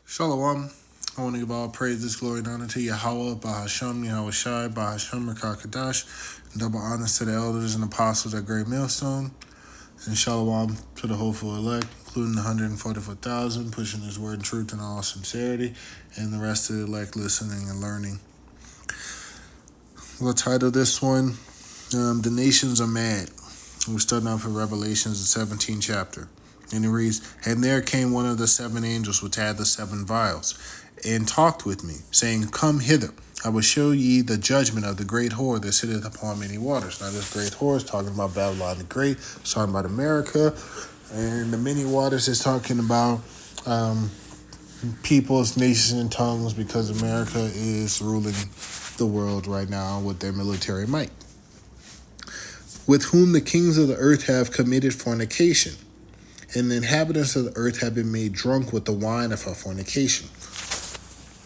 Shalom. I want to give all praises, glory, and honor to Yahweh, Bahasham, Yahweh Shai, Bahasham, Rakakadash, and double honors to the elders and apostles at Great Millstone, and Shalom to the hopeful elect, including the 144,000, pushing his word and truth in all sincerity, and the rest of the elect listening and learning. We'll title this one, The Nations Are Mad. We're starting off with Revelations, the 17th chapter. And it reads, "And there came one of the seven angels which had the seven vials, and talked with me, saying, Come hither, I will show ye the judgment of the great whore that sitteth upon many waters." Now this great whore is talking about Babylon the Great, it's talking about America, and the many waters is talking about peoples, nations, and tongues, because America is ruling the world right now with their military might. "With whom the kings of the earth have committed fornication, and the inhabitants of the earth have been made drunk with the wine of her fornication."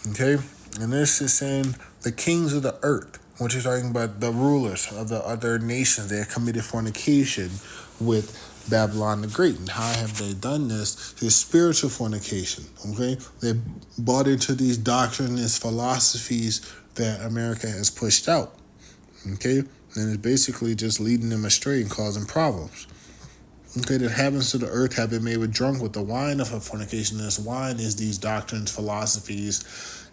Okay? And this is saying the kings of the earth, which is talking about the rulers of the other nations. They have committed fornication with Babylon the Great. And how have they done this? It's spiritual fornication. Okay? They bought into these doctrines, these philosophies that America has pushed out. Okay? And it's basically just leading them astray and causing problems. Okay, the inhabitants of the earth have been made with drunk with the wine of her fornication. And this wine is these doctrines, philosophies,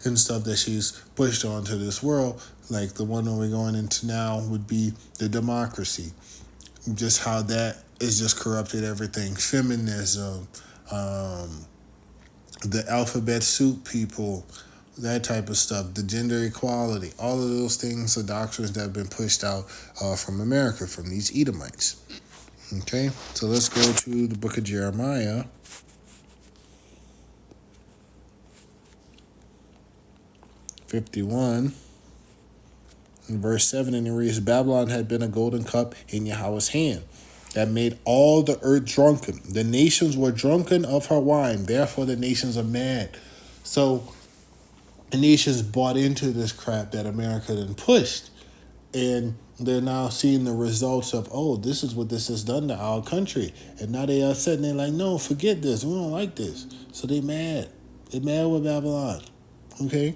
and stuff that she's pushed onto this world. Like the one that we're going into now would be the democracy. Just how that is just corrupted everything. Feminism, the alphabet soup people, that type of stuff, the gender equality, all of those things are doctrines that have been pushed out from America, from these Edomites. Okay, so let's go to the book of Jeremiah. (51) in verse 7, and it reads, "Babylon had been a golden cup in Yahweh's hand, that made all the earth drunken. The nations were drunken of her wine, therefore the nations are mad." So the nations bought into this crap that America then pushed, and they're now seeing the results of, oh, this is what this has done to our country. And now they are upset and they're like, no, forget this. We don't like this. So they mad. They mad with Babylon. Okay?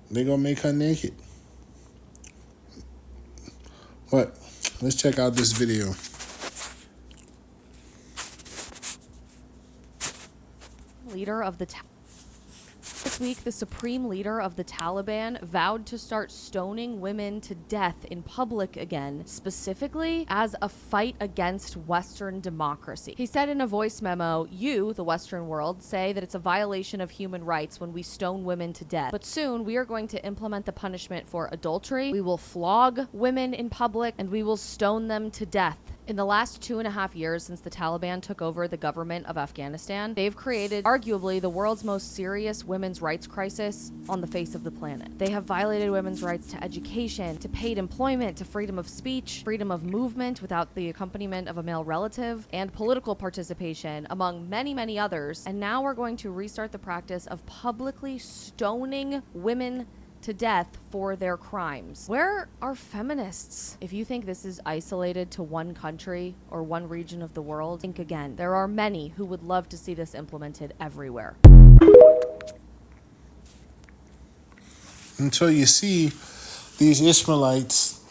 They're going to make her naked. But let's check out this video. Leader of the This week, the supreme leader of the Taliban vowed to start stoning women to death in public again, specifically as a fight against Western democracy. He said in a voice memo, "You, the Western world, say that it's a violation of human rights when we stone women to death. But soon we are going to implement the punishment for adultery. We will flog women in public and we will stone them to death." In the last 2.5 years since the Taliban took over the government of Afghanistan, they've created arguably the world's most serious women's rights crisis on the face of the planet. They have violated women's rights to education, to paid employment, to freedom of speech, freedom of movement without the accompaniment of a male relative, and political participation, among many, many others. And now we're going to restart the practice of publicly stoning women to death for their crimes. Where are feminists? If you think this is isolated to one country or one region of the world, think again. There are many who would love to see this implemented everywhere. And so you see these Ishmaelites,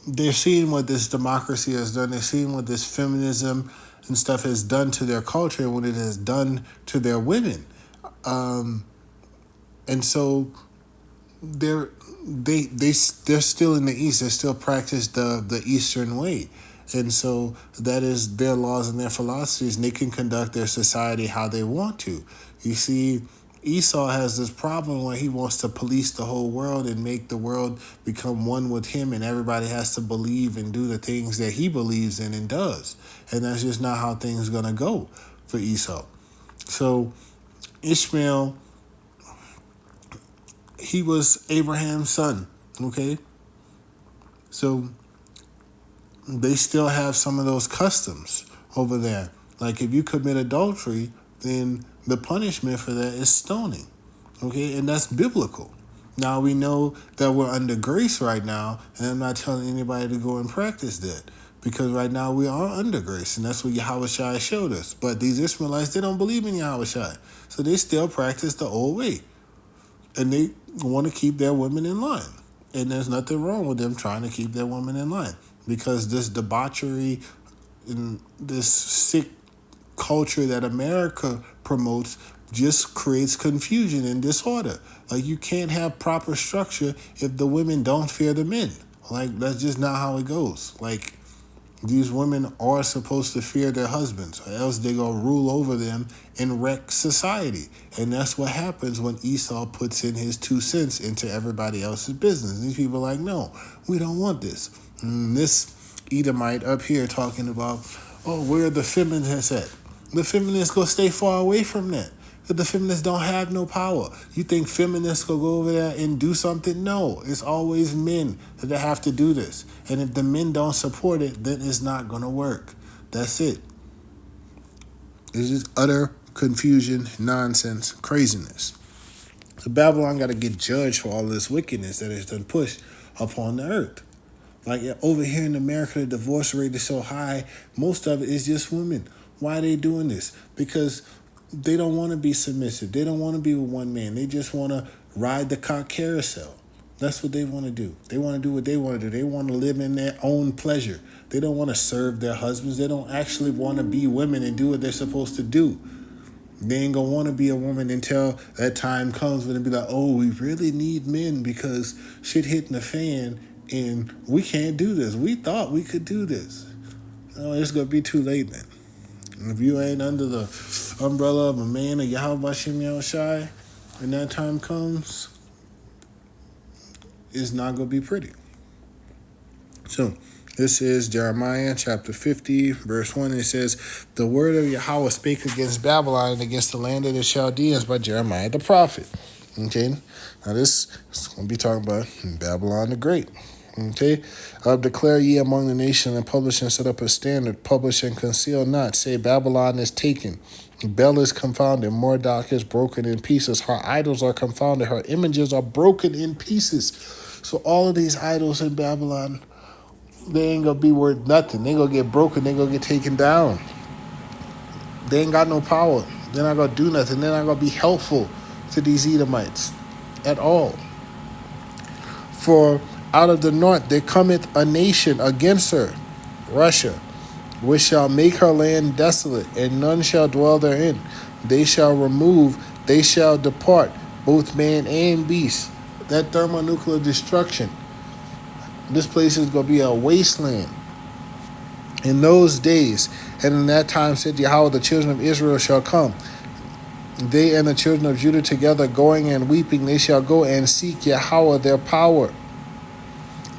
they're seeing what this democracy has done. They're seeing what this feminism and stuff has done to their culture and what it has done to their women. And so they're still in the East. They still practice the Eastern way. And so that is their laws and their philosophies, and they can conduct their society how they want to. You see, Esau has this problem where he wants to police the whole world and make the world become one with him, and everybody has to believe and do the things that he believes in and does. And that's just not how things are going to go for Esau. So Ishmael, he was Abraham's son, okay? So they still have some of those customs over there. Like if you commit adultery, then the punishment for that is stoning, okay? And that's biblical. Now we know that we're under grace right now, and I'm not telling anybody to go and practice that, because right now we are under grace, and that's what Yahushua showed us. But these Ishmaelites, they don't believe in Yahushua, so they still practice the old way, and they want to keep their women in line. And there's nothing wrong with them trying to keep their women in line, because this debauchery and this sick culture that America promotes just creates confusion and disorder. Like, you can't have proper structure if the women don't fear the men. Like, that's just not how it goes. Like, these women are supposed to fear their husbands, or else they're going to rule over them and wreck society. And that's what happens when Esau puts in his 2 cents into everybody else's business. These people are like, no, we don't want this. And this Edomite up here talking about, oh, where are the feminists at? The feminists go stay far away from that. Because the feminists don't have no power. You think feminists will go over there and do something? No, it's always men that have to do this. And if the men don't support it, then it's not going to work. That's it. It's just utter confusion, nonsense, craziness. So Babylon got to get judged for all this wickedness that is done pushed upon the earth. Like, over here in America, the divorce rate is so high, most of it is just women. Why are they doing this? Because they don't want to be submissive. They don't want to be with one man. They just want to ride the cock carousel. That's what they want to do. They want to do what they want to do. They want to live in their own pleasure. They don't want to serve their husbands. They don't actually want to be women and do what they're supposed to do. They ain't going to want to be a woman until that time comes when they be like, oh, we really need men because shit hitting the fan and we can't do this. We thought we could do this. No, it's going to be too late then. And if you ain't under the umbrella of a man of Yahweh Shem Yahushai, when that time comes, it's not going to be pretty. So, this is Jeremiah chapter 50, verse 1. It says, the word of Yahweh spake against Babylon and against the land of the Chaldeans by Jeremiah the prophet. Okay, now this is going to be talking about Babylon the Great. Okay, declare ye among the nations and publish and set up a standard, publish and conceal not. Say, Babylon is taken, Bel is confounded, Mordok is broken in pieces, her idols are confounded, her images are broken in pieces. So all of these idols in Babylon, they ain't gonna be worth nothing. They gonna get broken, they gonna get taken down. They ain't got no power. They're not gonna do nothing. They're not gonna be helpful to these Edomites at all. For out of the north there cometh a nation against her, Russia, which shall make her land desolate, and none shall dwell therein. They shall remove, they shall depart, both man and beast. That thermonuclear destruction. This place is going to be a wasteland. In those days, and in that time, said Yahweh, the children of Israel shall come. They and the children of Judah together, going and weeping, they shall go and seek Yahweh their power.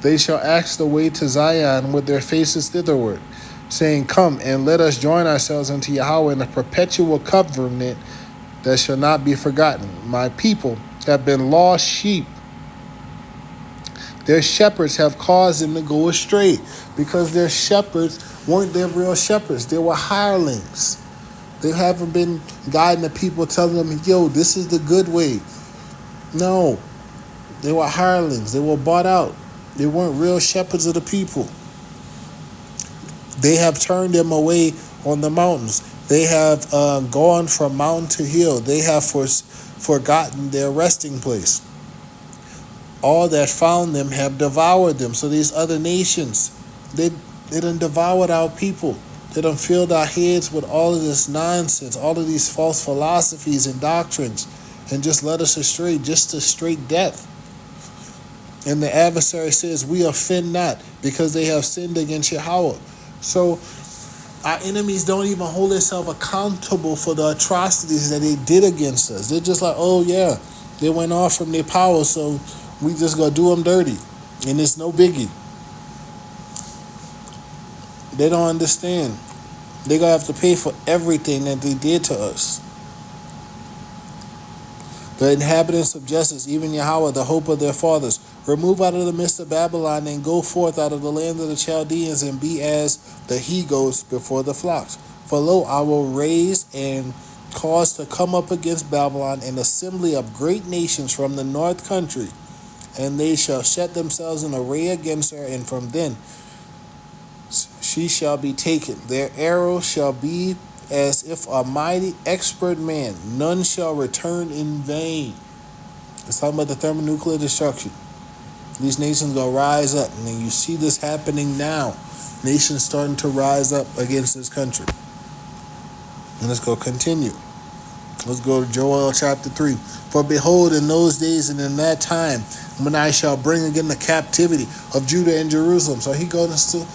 They shall ask the way to Zion with their faces thitherward, saying, come and let us join ourselves unto Yahweh in a perpetual covenant that shall not be forgotten. My people have been lost sheep. Their shepherds have caused them to go astray, because their shepherds weren't their real shepherds. They were hirelings. They haven't been guiding the people, telling them, yo, this is the good way. No, they were hirelings. They were bought out. They weren't real shepherds of the people. They have turned them away on the mountains. They have gone from mountain to hill. They have forgotten their resting place. All that found them have devoured them. So these other nations, they done devoured our people. They done filled our heads with all of this nonsense, all of these false philosophies and doctrines, and just led us astray, just to straight death. And the adversary says, we offend not, because they have sinned against Yahweh. So our enemies don't even hold themselves accountable for the atrocities that they did against us. They're just like, oh yeah, they went off from their power, so we just gonna do them dirty, and it's no biggie. They don't understand. They're gonna have to pay for everything that they did to us. The inhabitants of justice, even Yahweh, the hope of their fathers, remove out of the midst of Babylon and go forth out of the land of the Chaldeans and be as the he-goats before the flocks. For lo, I will raise and cause to come up against Babylon an assembly of great nations from the north country, and they shall set themselves in array against her, and from then she shall be taken. Their arrow shall be as if a mighty expert man. None shall return in vain. It's talking about the thermonuclear destruction. These nations gonna rise up, and then you see this happening now. Nations starting to rise up against this country. And let's go continue. Let's go to Joel chapter 3. For behold, in those days and in that time, when I shall bring again the captivity of Judah and Jerusalem. So he going to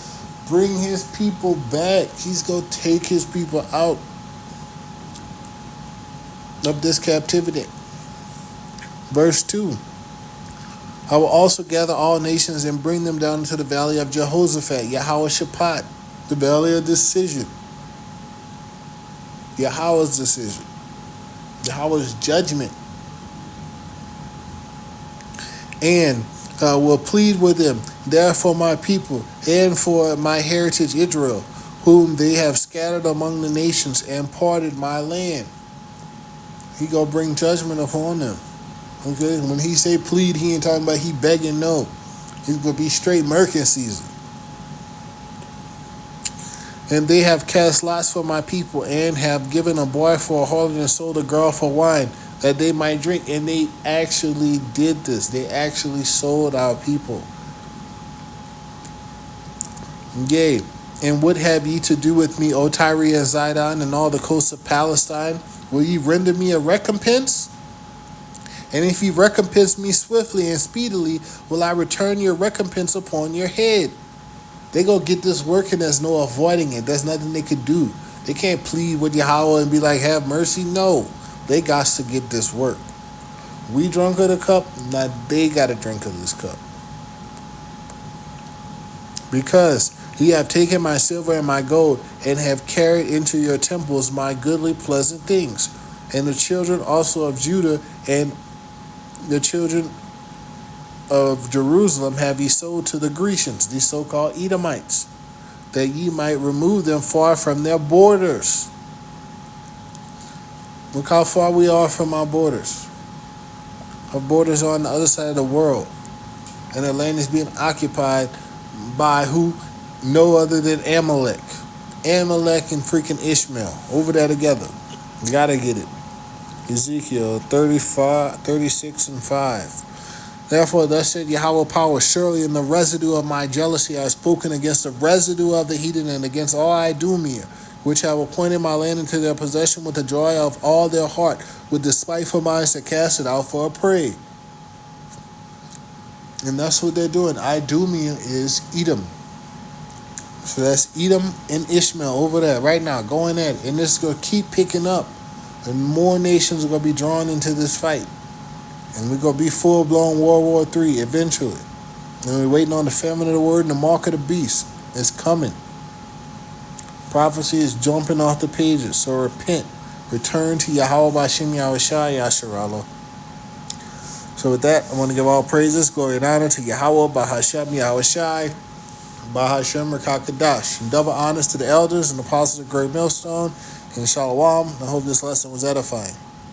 bring his people back. He's going to take his people out of this captivity. Verse 2. I will also gather all nations and bring them down into the valley of Jehoshaphat, Yahweh Shaphat, the valley of decision. Yahweh's decision. Yahweh's judgment. And will plead with them, therefore my people, and for my heritage Israel, whom they have scattered among the nations and parted my land. He gonna bring judgment upon them. Okay, when he say plead, he ain't talking about he begging, no. It's gonna be straight murking season. And they have cast lots for my people, and have given a boy for a harlot and sold a girl for wine, that they might drink. And they actually did this. They actually sold our people. Yea, and what have ye to do with me, O Tyre and Zidon, and all the coasts of Palestine? Will ye render me a recompense? And if ye recompense me swiftly and speedily, will I return your recompense upon your head. They gonna get this working. There's no avoiding it. There's nothing they could do. They can't plead with Yahweh and be like, have mercy. No, they got to get this work. We drunk of the cup, now they got to drink of this cup. Because ye have taken my silver and my gold, and have carried into your temples my goodly pleasant things. And the children also of Judah and the children of Jerusalem have ye sold to the Grecians, these so-called Edomites, that ye might remove them far from their borders. Look how far we are from our borders. Our borders are on the other side of the world. And the land is being occupied by who? No other than Amalek. Amalek and freaking Ishmael. Over there together. You gotta get it. Ezekiel 36 and 5. Therefore, thus said Yahweh power, surely in the residue of my jealousy I have spoken against the residue of the heathen and against all Idumea, which have appointed my land into their possession with the joy of all their heart, with despiteful minds to cast it out for a prey. And that's what they're doing. Idumea is Edom. So that's Edom and Ishmael over there right now, going at it. And this is going to keep picking up. And more nations are going to be drawn into this fight. And we're going to be full-blown World War III eventually. And we're waiting on the famine of the word and the mark of the beast. It's coming. Prophecy is jumping off the pages. So repent. Return to Yahweh B'Shem Yahushua Yasharallah. So with that, I want to give all praises, glory, and honor to Yahweh B'Hashem Yahushua B'Hashem Rakakadash. And double honors to the elders and apostles of Great Millstone. And Shalom. I hope this lesson was edifying.